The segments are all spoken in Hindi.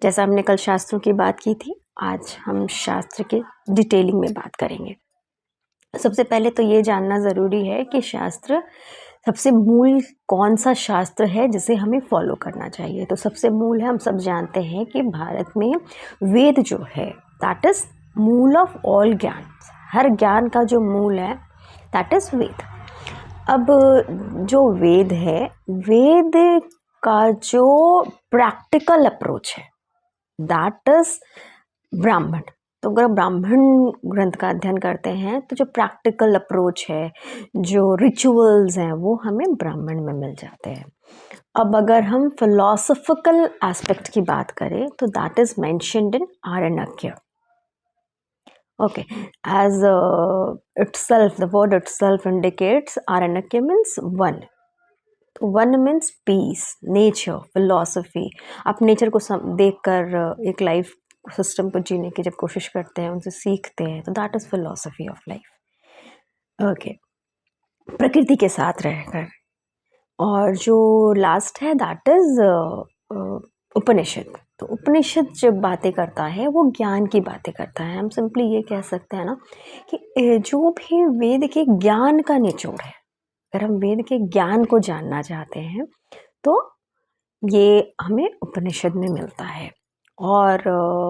जैसा हमने कल शास्त्रों की बात की थी, आज हम शास्त्र के डिटेलिंग में बात करेंगे। सबसे पहले तो ये जानना ज़रूरी है कि शास्त्र सबसे मूल कौन सा शास्त्र है जिसे हमें फॉलो करना चाहिए। तो सबसे मूल है, हम सब जानते हैं कि भारत में वेद जो है दैट इज़ मूल ऑफ ऑल ज्ञान। हर ज्ञान का जो मूल है दैट इज़ वेद। अब जो वेद है, वेद का जो प्रैक्टिकल अप्रोच है दैट इज ब्राह्मण। तो अगर ब्राह्मण ग्रंथ का अध्ययन करते हैं तो जो प्रैक्टिकल अप्रोच है, जो रिचुअल्स हैं, वो हमें ब्राह्मण में मिल जाते हैं। अब अगर हम फिलोसफिकल एस्पेक्ट की बात करें तो that is mentioned in Aranyaka. Okay, as itself, the word itself indicates Aranakya means one. One means peace, nature, philosophy. आप नेचर को देखकर एक लाइफ सिस्टम को जीने की जब कोशिश करते हैं, उनसे सीखते हैं, तो that is philosophy of life. Okay, प्रकृति के साथ रहकर। और जो लास्ट है दैट इज़ उपनिषद। तो उपनिषद जब बातें करता है वो ज्ञान की बातें करता है। हम सिंपली ये कह सकते हैं ना कि जो भी वेद के ज्ञान का निचोड़ है, अगर हम वेद के ज्ञान को जानना चाहते हैं तो ये हमें उपनिषद में मिलता है। और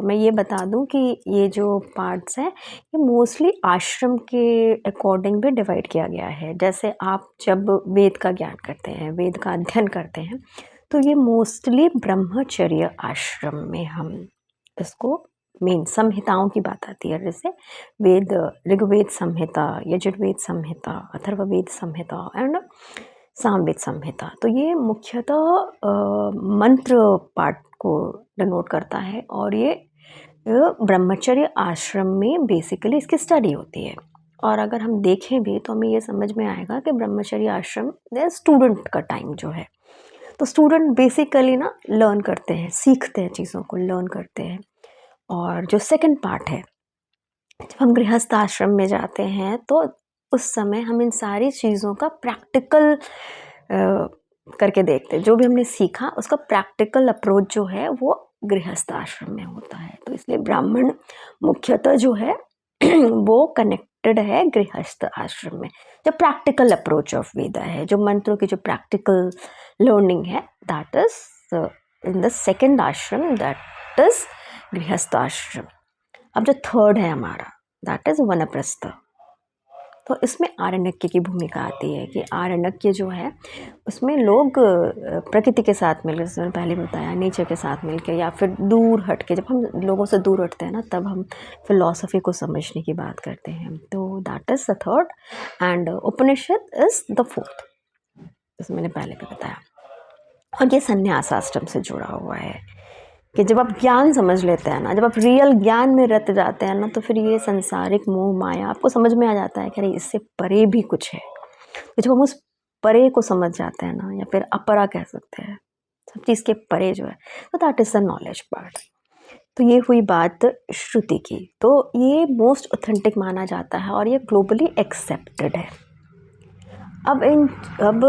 मैं ये बता दूं कि ये जो पार्ट्स हैं ये मोस्टली आश्रम के अकॉर्डिंग भी डिवाइड किया गया है। जैसे आप जब वेद का ज्ञान करते हैं, वेद का अध्ययन करते हैं, तो ये मोस्टली ब्रह्मचर्य आश्रम में हम इसको मेन संहिताओं की बात आती है। जैसे वेद, ऋग्वेद संहिता, यजुर्वेद संहिता, अथर्ववेद संहिता एंड सामवेद संहिता। तो ये मुख्यतः मंत्र पाठ को डिनोट करता है और ये ब्रह्मचर्य आश्रम में बेसिकली इसकी स्टडी होती है। और अगर हम देखें भी तो हमें ये समझ में आएगा कि ब्रह्मचर्य आश्रम स्टूडेंट का टाइम जो है, तो स्टूडेंट बेसिकली ना लर्न करते हैं, सीखते हैं, चीज़ों को लर्न करते हैं। और जो सेकंड पार्ट है, जब हम गृहस्थ आश्रम में जाते हैं तो उस समय हम इन सारी चीज़ों का प्रैक्टिकल करके देखते हैं। जो भी हमने सीखा उसका प्रैक्टिकल अप्रोच जो है वो गृहस्थ आश्रम में होता है। तो इसलिए ब्राह्मण मुख्यतः जो है वो कनेक्टेड है गृहस्थ आश्रम में। जो प्रैक्टिकल अप्रोच ऑफ वेदा है, जो मंत्रों की जो प्रैक्टिकल लर्निंग है, that is in the second आश्रम, दैट इज गृहस्थ आश्रम। अब जो थर्ड है हमारा दैट इज वनप्रस्थ। तो इसमें आरण्यक की भूमिका आती है कि आरण्यक जो है उसमें लोग प्रकृति के साथ मिलकर, जैसे मैंने पहले बताया, नेचर के साथ मिलकर या फिर दूर हट के, जब हम लोगों से दूर हटते हैं ना तब हम फिलॉसफी को समझने की बात करते हैं। तो that is the third and Upanishad is the fourth, जैसे मैंने पहले भी बताया। और ये संन्यास आश्रम से जुड़ा हुआ है कि जब आप ज्ञान समझ लेते हैं ना, जब आप रियल ज्ञान में रत जाते हैं ना, तो फिर ये संसारिक मोह माया आपको समझ में आ जाता है कि अरे इससे परे भी कुछ है। तो जब हम उस परे को समझ जाते हैं ना, या फिर अपरा कह सकते हैं, सब चीज़ के परे जो है, तो that is the knowledge part. तो ये हुई बात श्रुति की। तो ये मोस्ट ऑथेंटिक माना जाता है और ये ग्लोबली एक्सेप्टेड है। अब